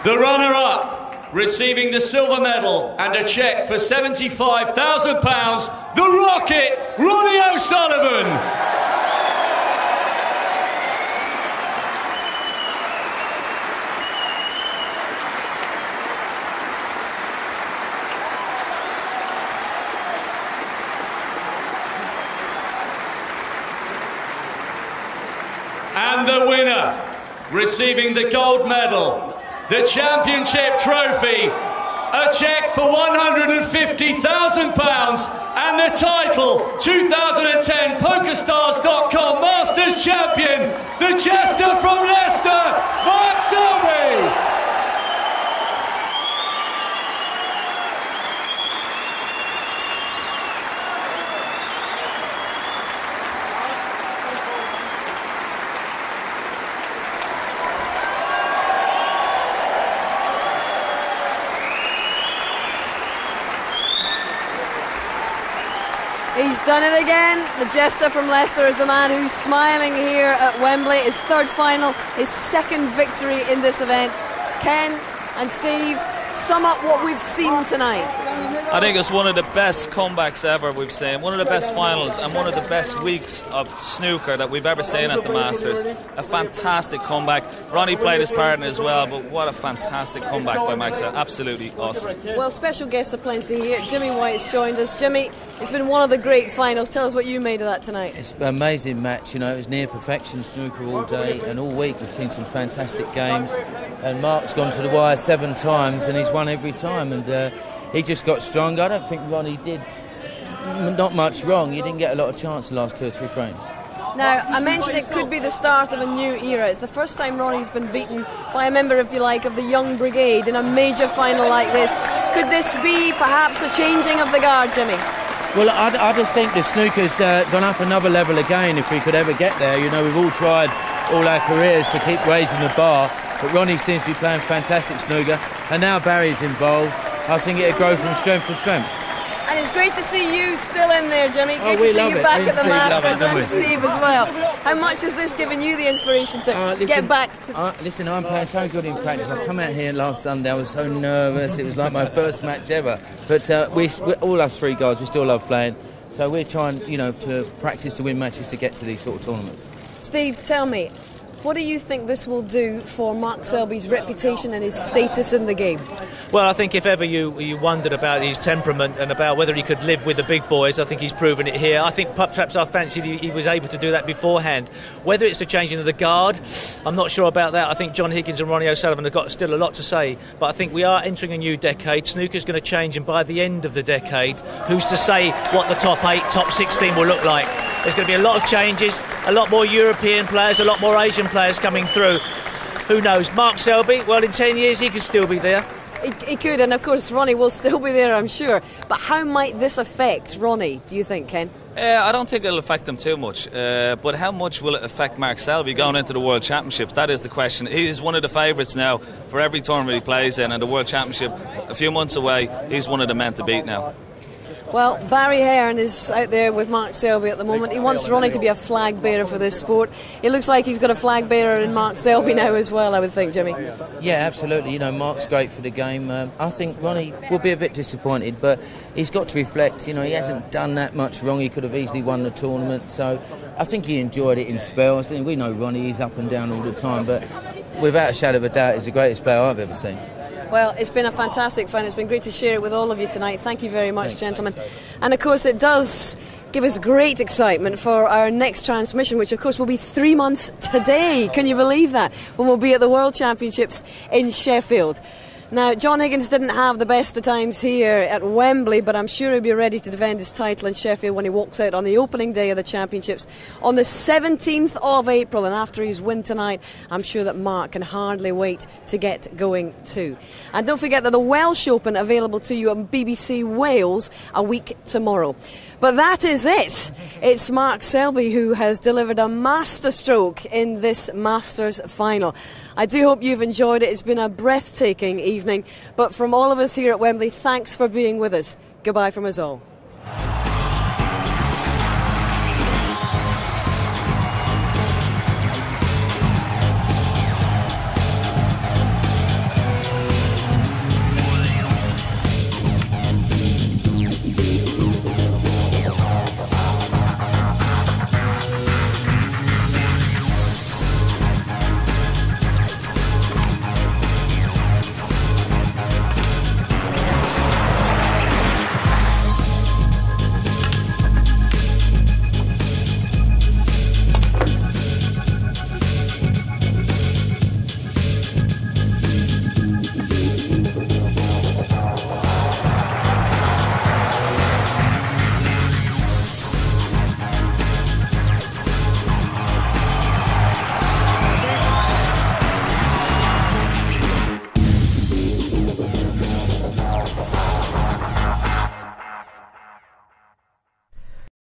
The runner-up, receiving the silver medal and a cheque for £75,000, the Rocket, Ronnie O'Sullivan. And the winner, receiving the gold medal, the championship trophy, a cheque for £150,000 and the title 2010 PokerStars.com Masters Champion, the Jester from Leicester, Mark Selby. He's done it again. The Jester from Leicester is the man who's smiling here at Wembley. His third final, his second victory in this event. Ken and Steve, sum up what we've seen tonight. I think it's one of the best comebacks ever we've seen, one of the best finals and one of the best weeks of snooker that we've ever seen at the Masters. A fantastic comeback. Ronnie played his part in it as well, but what a fantastic comeback by Maxwell. Absolutely awesome. Well, special guests aplenty here. Jimmy White's joined us. Jimmy, it's been one of the great finals. Tell us what you made of that tonight. It's an amazing match. You know, it was near perfection snooker all day and all week. We've seen some fantastic games, and Mark's gone to the wire 7 times and he's won every time, and he just got stronger. I don't think Ronnie did not much wrong. He didn't get a lot of chance the last 2 or 3 frames. Now, I mentioned it could be the start of a new era. It's the first time Ronnie's been beaten by a member, if you like, of the Young Brigade in a major final like this. Could this be perhaps a changing of the guard, Jimmy? Well, I just think the snooker's gone up another level again, if we could ever get there. You know, we've all tried all our careers to keep raising the bar, but Ronnie seems to be playing fantastic snooker, and now Barry's involved. I think it'll grow from strength to strength. And it's great to see you still in there, Jimmy. Great to see you back at the Masters, and Steve as well. How much has this given you the inspiration to get back to... Listen, I'm playing so good in practice. I come out here last Sunday, I was so nervous. It was like my first match ever. But we all us 3 guys, we still love playing. So we're trying, you know, to practice to win matches to get to these sort of tournaments. Steve, tell me, what do you think this will do for Mark Selby's reputation and his status in the game? Well, I think if ever you wondered about his temperament and about whether he could live with the big boys, I think he's proven it here. I think perhaps I fancied he was able to do that beforehand. Whether it's the changing of the guard, I'm not sure about that. I think John Higgins and Ronnie O'Sullivan have got still a lot to say. But I think we are entering a new decade. Snooker's going to change, and by the end of the decade, who's to say what the top 8, top 16 will look like? There's going to be a lot of changes, a lot more European players, a lot more Asian players coming through. Who knows? Mark Selby, well, in 10 years he could still be there. He could, and of course Ronnie will still be there, I'm sure. But how might this affect Ronnie, do you think, Ken? I don't think it'll affect him too much, but how much will it affect Mark Selby going into the World Championship? That is the question. He's one of the favourites now for every tournament he plays in, and the World Championship, a few months away, he's one of the men to beat now. Well, Barry Hearn is out there with Mark Selby at the moment. He wants Ronnie to be a flag bearer for this sport. It looks like he's got a flag bearer in Mark Selby now as well, I would think, Jimmy. Yeah, absolutely. You know, Mark's great for the game. I think Ronnie will be a bit disappointed, but he's got to reflect. You know, he hasn't done that much wrong. He could have easily won the tournament. So I think he enjoyed it in spells. We know Ronnie, he's up and down all the time, but without a shadow of a doubt, he's the greatest player I've ever seen. Well, it's been a fantastic fun. It's been great to share it with all of you tonight. Thank you very much, gentlemen. And of course, it does give us great excitement for our next transmission, which of course will be 3 months today. Can you believe that? When we'll be at the World Championships in Sheffield. Now, John Higgins didn't have the best of times here at Wembley, but I'm sure he'll be ready to defend his title in Sheffield when he walks out on the opening day of the Championships on the 17th of April. And after his win tonight, I'm sure that Mark can hardly wait to get going too. And don't forget that the Welsh Open available to you on BBC Wales a week tomorrow. But that is it. It's Mark Selby who has delivered a masterstroke in this Masters final. I do hope you've enjoyed it. It's been a breathtaking evening. But from all of us here at Wembley, thanks for being with us. Goodbye from us all.